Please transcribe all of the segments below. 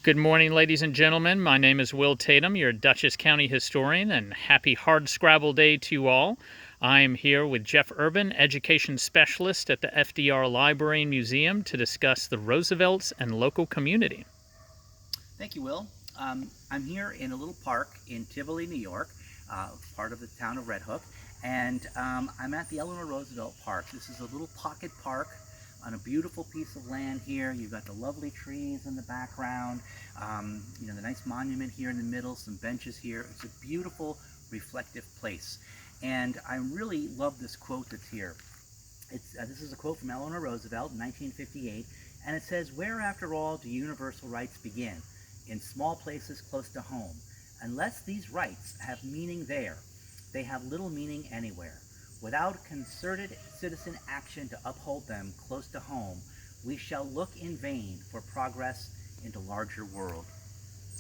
Good morning, ladies and gentlemen. My name is Will Tatum, your Dutchess County historian, and happy Hardscrabble Day to you all. I am here with Jeff Urbin, education specialist at the FDR Library and Museum, to discuss the Roosevelts and local community. Thank you, Will. I'm here in a little park in Tivoli, New York, part of the town of Red Hook, and I'm at the Eleanor Roosevelt Park. This is a little pocket park on a beautiful piece of land here. You've got the lovely trees in the background, the nice monument here in the middle, some benches here. It's a beautiful, reflective place. And I really love this quote that's here. This is a quote from Eleanor Roosevelt in 1958, and it says, "Where, after all, do universal rights begin? In small places close to home. Unless these rights have meaning there, they have little meaning anywhere. Without concerted citizen action to uphold them close to home, we shall look in vain for progress into larger world."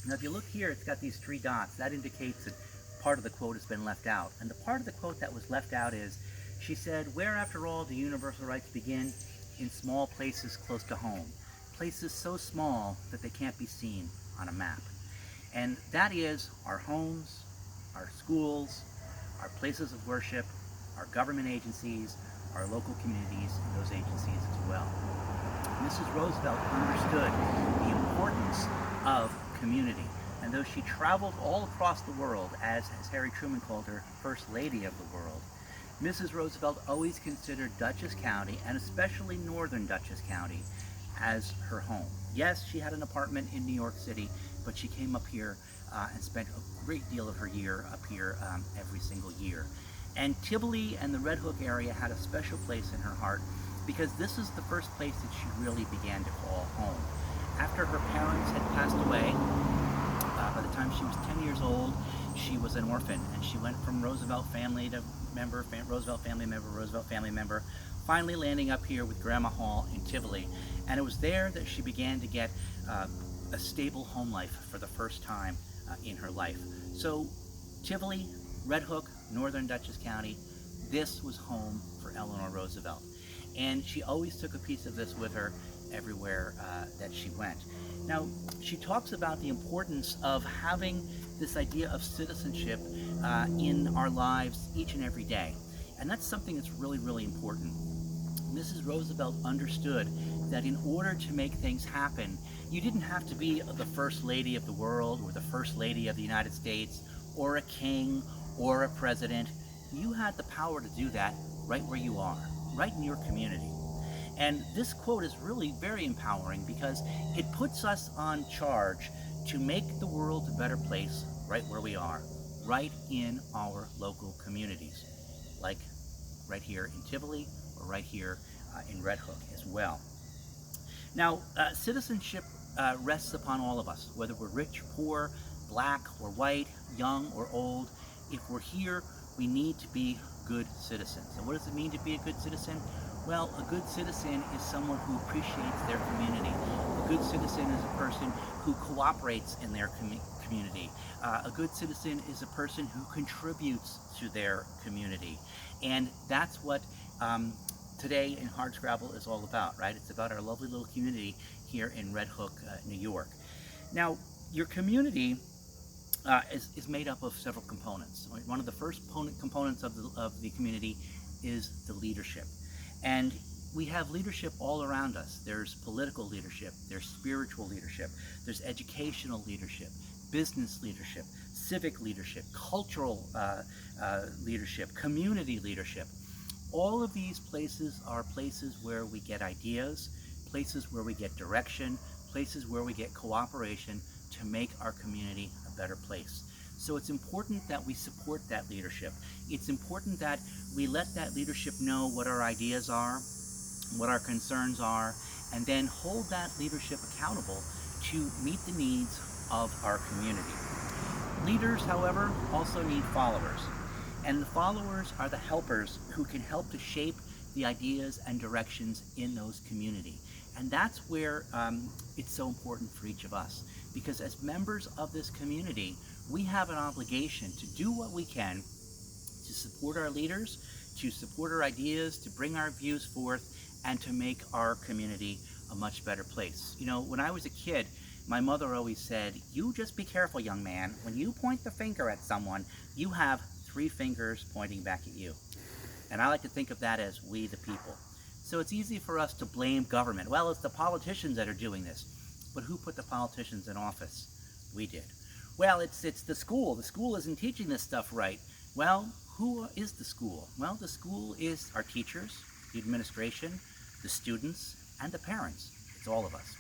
Now, if you look here, it's got these three dots. That indicates that part of the quote has been left out. And the part of the quote that was left out is, she said, "Where, after all, do universal rights begin? In small places close to home. Places so small that they can't be seen on a map." And that is our homes, our schools, our places of worship, our government agencies, our local communities, and those agencies as well. Mrs. Roosevelt understood the importance of community. And though she traveled all across the world, as Harry Truman called her, First Lady of the world, Mrs. Roosevelt always considered Dutchess County, and especially northern Dutchess County, as her home. Yes, she had an apartment in New York City, but she came up here and spent a great deal of her year up here every single year. And Tivoli and the Red Hook area had a special place in her heart because this is the first place that she really began to call home. After her parents had passed away, by the time she was 10 years old, she was an orphan, and she went from Roosevelt family to Roosevelt family member, finally landing up here with Grandma Hall in Tivoli. And it was there that she began to get a stable home life for the first time in her life. So Tivoli, Red Hook, northern Dutchess County, this was home for Eleanor Roosevelt. And she always took a piece of this with her everywhere that she went. Now, she talks about the importance of having this idea of citizenship in our lives each and every day. And that's something that's really, really important. Mrs. Roosevelt understood that in order to make things happen, you didn't have to be the First Lady of the world or the First Lady of the United States or a king or a president. You had the power to do that right where you are, right in your community. And this quote is really very empowering because it puts us on charge to make the world a better place right where we are, right in our local communities, like right here in Tivoli or right here in Red Hook as well. Now, citizenship rests upon all of us, whether we're rich, poor, black or white, young or old. If we're here, we need to be good citizens. And what does it mean to be a good citizen? Well, a good citizen is someone who appreciates their community. A good citizen is a person who cooperates in their community. A good citizen is a person who contributes to their community. And that's what today in Hardscrabble is all about, right? It's about our lovely little community here in Red Hook, New York. Now, your community is made up of several components. One of the first components of the community is the leadership. And we have leadership all around us. There's political leadership, there's spiritual leadership, there's educational leadership, business leadership, civic leadership, cultural leadership, community leadership. All of these places are places where we get ideas, places where we get direction, places where we get cooperation to make our community a better place. So it's important that we support that leadership. It's important that we let that leadership know what our ideas are, what our concerns are, and then hold that leadership accountable to meet the needs of our community. Leaders, however, also need followers. And the followers are the helpers who can help to shape the ideas and directions in those community. And that's where it's so important for each of us. Because as members of this community, we have an obligation to do what we can to support our leaders, to support our ideas, to bring our views forth, and to make our community a much better place. You know, when I was a kid, My mother always said, you just be careful, young man. When you point the finger at someone, you have three fingers pointing back at you. And I like to think of that as we the people. So it's easy for us to blame government. Well, it's the politicians that are doing this. But who put the politicians in office? We did. Well, it's the school. The school isn't teaching this stuff right. Well, who is the school? Well, the school is our teachers, the administration, the students, and the parents. It's all of us.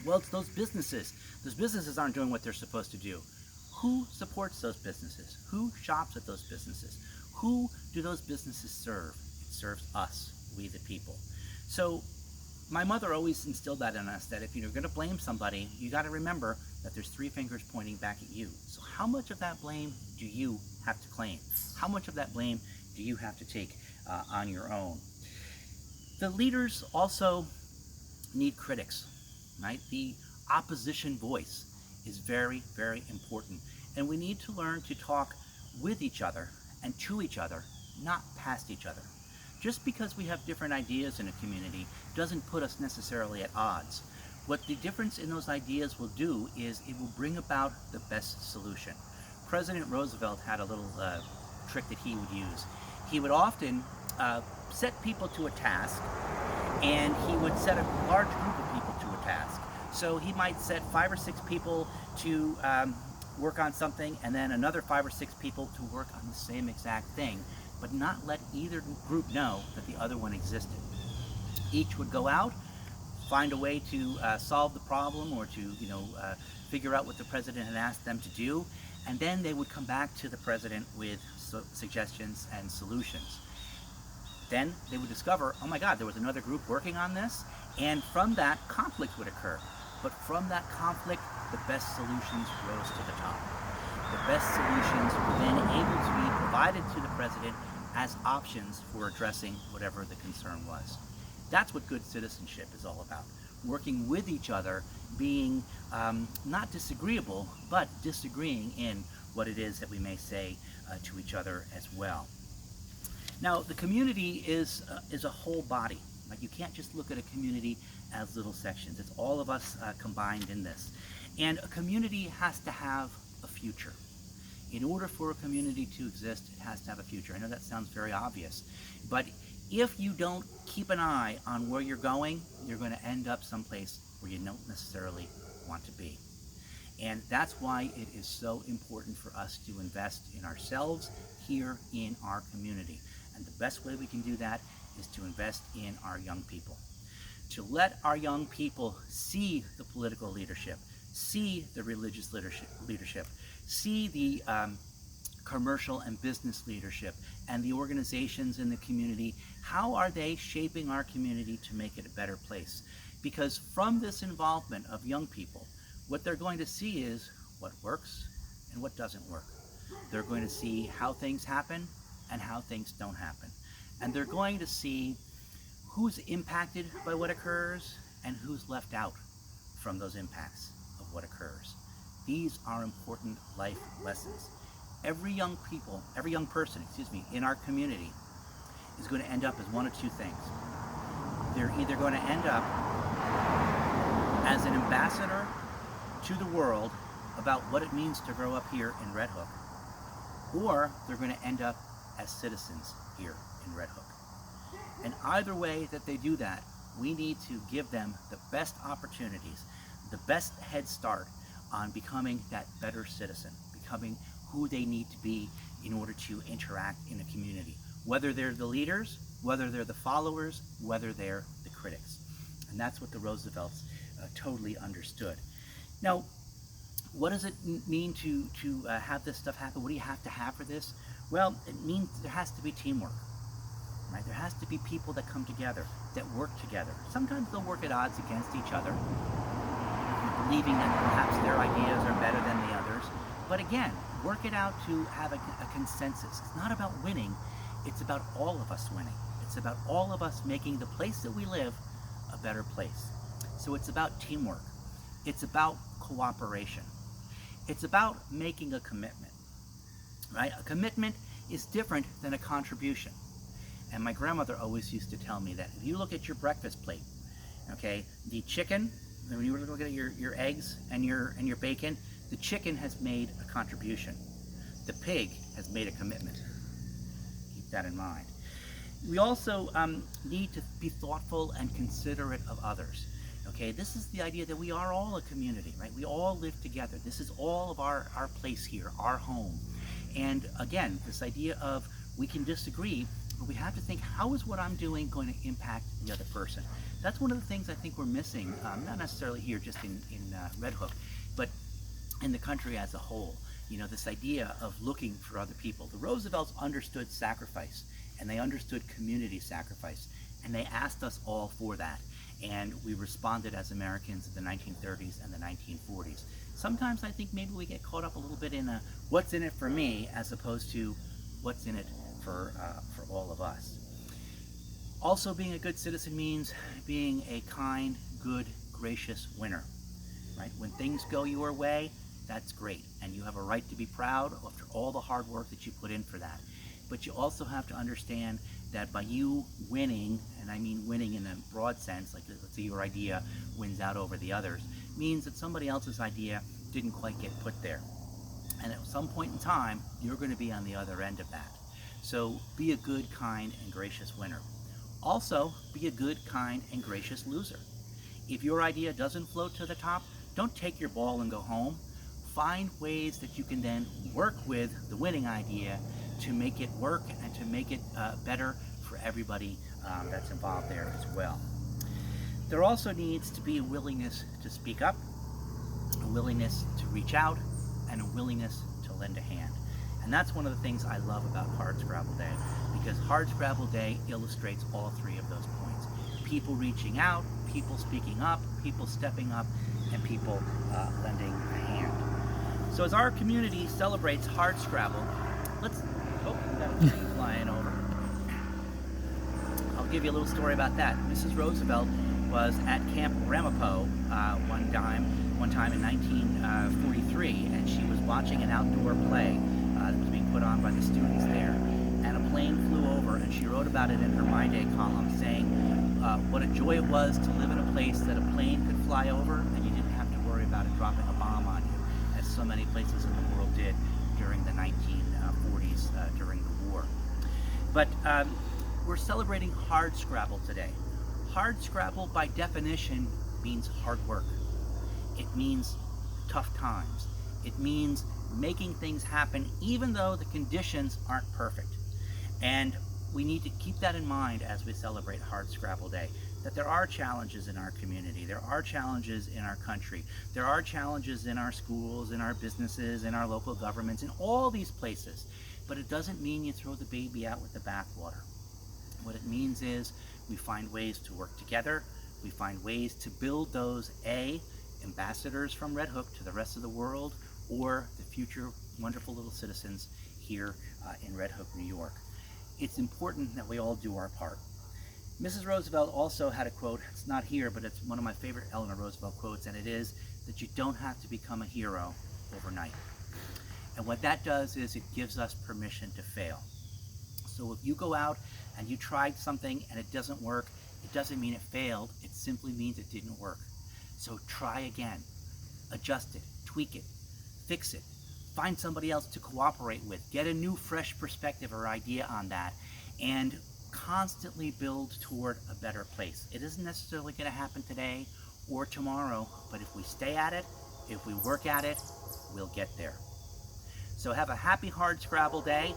Well, it's those businesses. Those businesses aren't doing what they're supposed to do. Who supports those businesses? Who shops at those businesses? Who do those businesses serve? It serves us, we the people. So my mother always instilled that in us, that if you're going to blame somebody, you got to remember that there's three fingers pointing back at you. So how much of that blame do you have to claim? How much of that blame do you have to take on your own? The leaders also need critics, right? The opposition voice is very, very important. And we need to learn to talk with each other and to each other, not past each other. Just because we have different ideas in a community doesn't put us necessarily at odds. What the difference in those ideas will do is it will bring about the best solution. President Roosevelt had a little trick that he would use. He would often set people to a task, and he would set a large group of people to a task. So he might set 5 or 6 people to work on something, and then another 5 or 6 people to work on the same exact thing, but not let either group know that the other one existed. Each would go out, find a way to solve the problem, or to figure out what the president had asked them to do, and then they would come back to the president with suggestions and solutions. Then they would discover, oh my God, there was another group working on this, and from that, conflict would occur. But from that conflict, the best solutions rose to the top. The best solutions were then able to be provided to the president as options for addressing whatever the concern was. That's what good citizenship is all about. Working with each other, being not disagreeable, but disagreeing in what it is that we may say to each other as well. Now, the community is a whole body. Like, you can't just look at a community as little sections. It's all of us combined in this. And a community has to have a future. In order for a community to exist, it has to have a future. I know that sounds very obvious, but if you don't keep an eye on where you're going, you're going to end up someplace where you don't necessarily want to be. And that's why it is so important for us to invest in ourselves here in our community. And the best way we can do that is to invest in our young people. To let our young people see the political leadership, see the religious leadership, see the commercial and business leadership, and the organizations in the community. How are they shaping our community to make it a better place? Because from this involvement of young people, what they're going to see is what works and what doesn't work. They're going to see how things happen and how things don't happen. And they're going to see who's impacted by what occurs and who's left out from those impacts of what occurs. These are important life lessons. Every young person in our community is going to end up as one of two things. They're either going to end up as an ambassador to the world about what it means to grow up here in Red Hook, or they're going to end up as citizens here in Red Hook. And either way that they do that, we need to give them the best opportunities, the best head start on becoming that better citizen, becoming who they need to be in order to interact in a community, whether they're the leaders, whether they're the followers, whether they're the critics. And that's what the Roosevelts totally understood. Now, what does it mean to have this stuff happen? What do you have to have for this? Well, it means there has to be teamwork. Right? There has to be people that come together, that work together. Sometimes they'll work at odds against each other, believing that perhaps their ideas are better than the others. But again, work it out to have a consensus. It's not about winning, it's about all of us winning. It's about all of us making the place that we live a better place. So it's about teamwork. It's about cooperation. It's about making a commitment. Right? A commitment is different than a contribution. And my grandmother always used to tell me that if you look at your breakfast plate, okay, the chicken when you look at your eggs and your bacon, the chicken has made a contribution. The pig has made a commitment. Keep that in mind. We also need to be thoughtful and considerate of others. Okay, this is the idea that we are all a community, right? We all live together. This is all of our place here, our home. And again, this idea of we can disagree, but we have to think, how is what I'm doing going to impact the other person? That's one of the things I think we're missing, not necessarily here just in Red Hook, but in the country as a whole. You know, this idea of looking for other people. The Roosevelts understood sacrifice, and they understood community sacrifice, and they asked us all for that. And we responded as Americans in the 1930s and the 1940s. Sometimes I think maybe we get caught up a little bit in what's in it for me, as opposed to what's in it for all of us. Also, being a good citizen means being a kind, good, gracious winner. Right? When things go your way, that's great, and you have a right to be proud after all the hard work that you put in for that. But you also have to understand that by you winning, and I mean winning in a broad sense, like let's say your idea wins out over the others, means that somebody else's idea didn't quite get put there. And at some point in time, you're going to be on the other end of that. So be a good, kind, and gracious winner. Also, be a good, kind, and gracious loser. If your idea doesn't float to the top, don't take your ball and go home. Find ways that you can then work with the winning idea to make it work and to make it better for everybody that's involved there as well. There also needs to be a willingness to speak up, a willingness to reach out, and a willingness to lend a hand. And that's one of the things I love about Hardscrabble Day, because Hardscrabble Day illustrates all three of those points. People reaching out, people speaking up, people stepping up, and people lending a hand. So as our community celebrates Hardscrabble, let's... Oh, we got a tree flying over. I'll give you a little story about that. Mrs. Roosevelt was at Camp Ramapo one time in 1943, and she was watching an outdoor play that was being put on by the students there. And a plane flew over, and she wrote about it in her My Day column, saying what a joy it was to live in a place that a plane could fly over and you didn't have to worry about it dropping a bomb on you, as so many places in the world did during the 1940s during the war. But we're celebrating Hardscrabble today. Hardscrabble, by definition, means hard work. It means tough times. It means making things happen even though the conditions aren't perfect. And we need to keep that in mind as we celebrate Hardscrabble Day, that there are challenges in our community, there are challenges in our country, there are challenges in our schools, in our businesses, in our local governments, in all these places. But it doesn't mean you throw the baby out with the bathwater. What it means is we find ways to work together, we find ways to build those ambassadors from Red Hook to the rest of the world, or the future wonderful little citizens here in Red Hook, New York. It's important that we all do our part. Mrs. Roosevelt also had a quote, it's not here, but it's one of my favorite Eleanor Roosevelt quotes, and it is that you don't have to become a hero overnight. And what that does is it gives us permission to fail. So if you go out and you tried something and it doesn't work, it doesn't mean it failed, it simply means it didn't work. So try again, adjust it, tweak it, fix it, find somebody else to cooperate with, get a new fresh perspective or idea on that, and constantly build toward a better place. It isn't necessarily going to happen today or tomorrow, but if we stay at it, if we work at it, we'll get there. So have a happy Hardscrabble Day.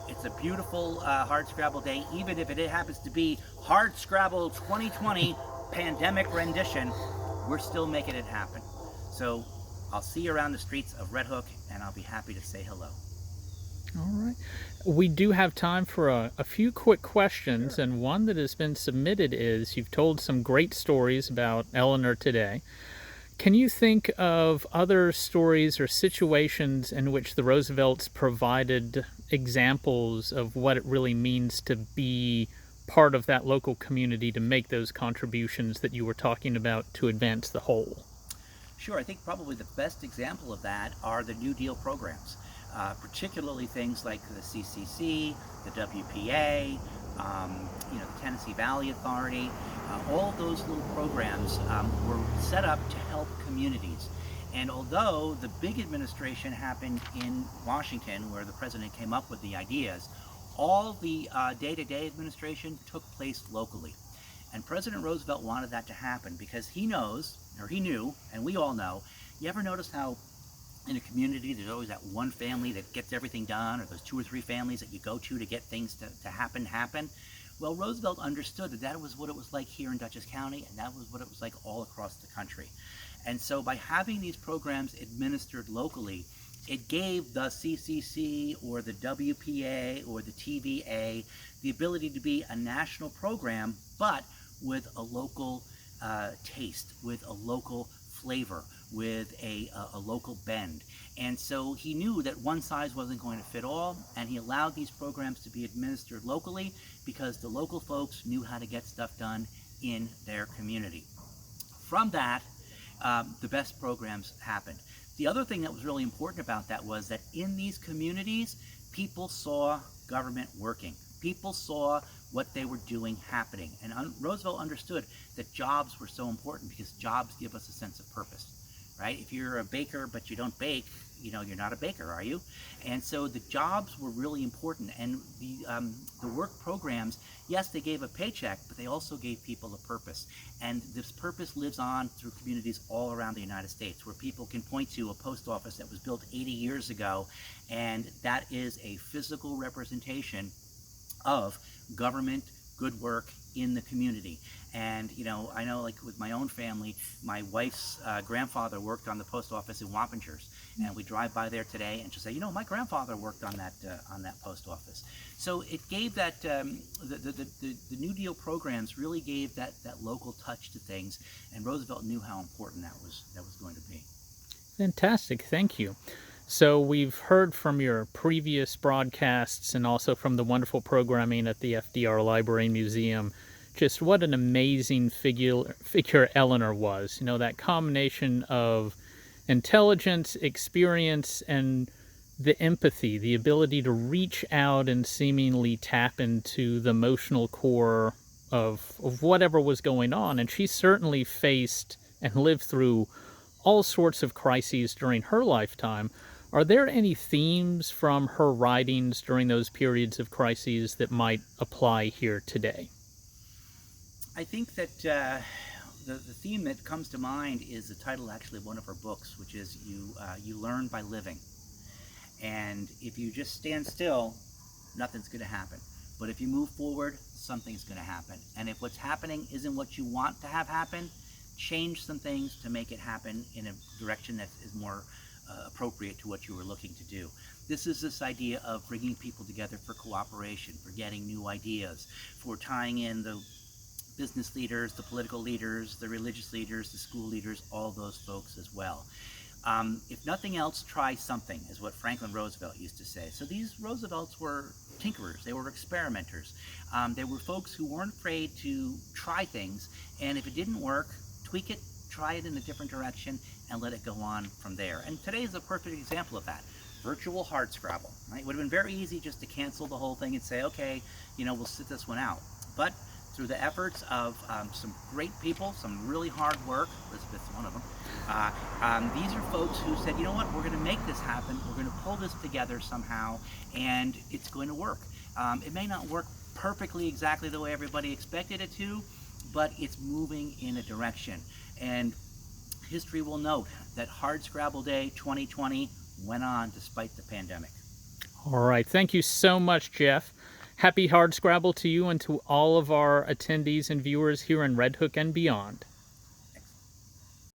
It's a beautiful Hardscrabble Day, even if it happens to be Hardscrabble 2020 pandemic rendition, we're still making it happen. So I'll see you around the streets of Red Hook, and I'll be happy to say hello. All right. We do have time for a few quick questions, Sure. and one that has been submitted is, you've told some great stories about Eleanor today. Can you think of other stories or situations in which the Roosevelts provided examples of what it really means to be part of that local community, to make those contributions that you were talking about to advance the whole? Sure, I think probably the best example of that are the New Deal programs, particularly things like the CCC, the WPA, the Tennessee Valley Authority. All of those little programs were set up to help communities. And although the big administration happened in Washington, where the president came up with the ideas, all the day-to-day administration took place locally. And President Roosevelt wanted that to happen because he knows, or he knew, and we all know, you ever notice how in a community there's always that one family that gets everything done, or those 2 or 3 families that you go to get things to happen? Well, Roosevelt understood that that was what it was like here in Dutchess County, and that was what it was like all across the country. And so by having these programs administered locally, it gave the CCC or the WPA or the TVA the ability to be a national program, but with a local taste, with a local flavor, with a local bend. And so he knew that one size wasn't going to fit all, and he allowed these programs to be administered locally because the local folks knew how to get stuff done in their community. From that, the best programs happened. The other thing that was really important about that was that in these communities, people saw government working. People saw what they were doing happening. And Roosevelt understood that jobs were so important because jobs give us a sense of purpose, right? If you're a baker but you don't bake, you're not a baker, are you? And so the jobs were really important. And the work programs, yes, they gave a paycheck, but they also gave people a purpose. And this purpose lives on through communities all around the United States, where people can point to a post office that was built 80 years ago, and that is a physical representation of government good work in the community. And I know, like with my own family, my wife's grandfather worked on the post office in Wappingers, and we drive by there today and she'll say, my grandfather worked on that post office. So it gave that the New Deal programs really gave that local touch to things, and Roosevelt knew how important that was going to be. Fantastic, thank you. So we've heard from your previous broadcasts and also from the wonderful programming at the FDR Library and Museum just what an amazing figure Eleanor was. That combination of intelligence, experience, and the empathy, the ability to reach out and seemingly tap into the emotional core of whatever was going on. And she certainly faced and lived through all sorts of crises during her lifetime. Are there any themes from her writings during those periods of crises that might apply here today? I think that the theme that comes to mind is the title actually of one of her books, which is you learn by living. And if you just stand still, nothing's going to happen. But if you move forward, something's going to happen. And if what's happening isn't what you want to have happen, change some things to make it happen in a direction that is more appropriate to what you were looking to do. This is this idea of bringing people together for cooperation, for getting new ideas, for tying in the business leaders, the political leaders, the religious leaders, the school leaders, all those folks as well. If nothing else, try something, is what Franklin Roosevelt used to say. So these Roosevelts were tinkerers, they were experimenters. They were folks who weren't afraid to try things, and if it didn't work, tweak it, try it in a different direction, and let it go on from there. And today is a perfect example of that. Virtual Hardscrabble. Right? It would have been very easy just to cancel the whole thing and say, okay, we'll sit this one out. But through the efforts of some great people, some really hard work, Elizabeth's one of them, these are folks who said, what, we're going to make this happen, we're going to pull this together somehow, and it's going to work. It may not work perfectly exactly the way everybody expected it to, but it's moving in a direction. And history will note that Hardscrabble Day 2020 went on despite the pandemic. All right, thank you so much, Jeff. Happy Hardscrabble to you and to all of our attendees and viewers here in Red Hook and beyond.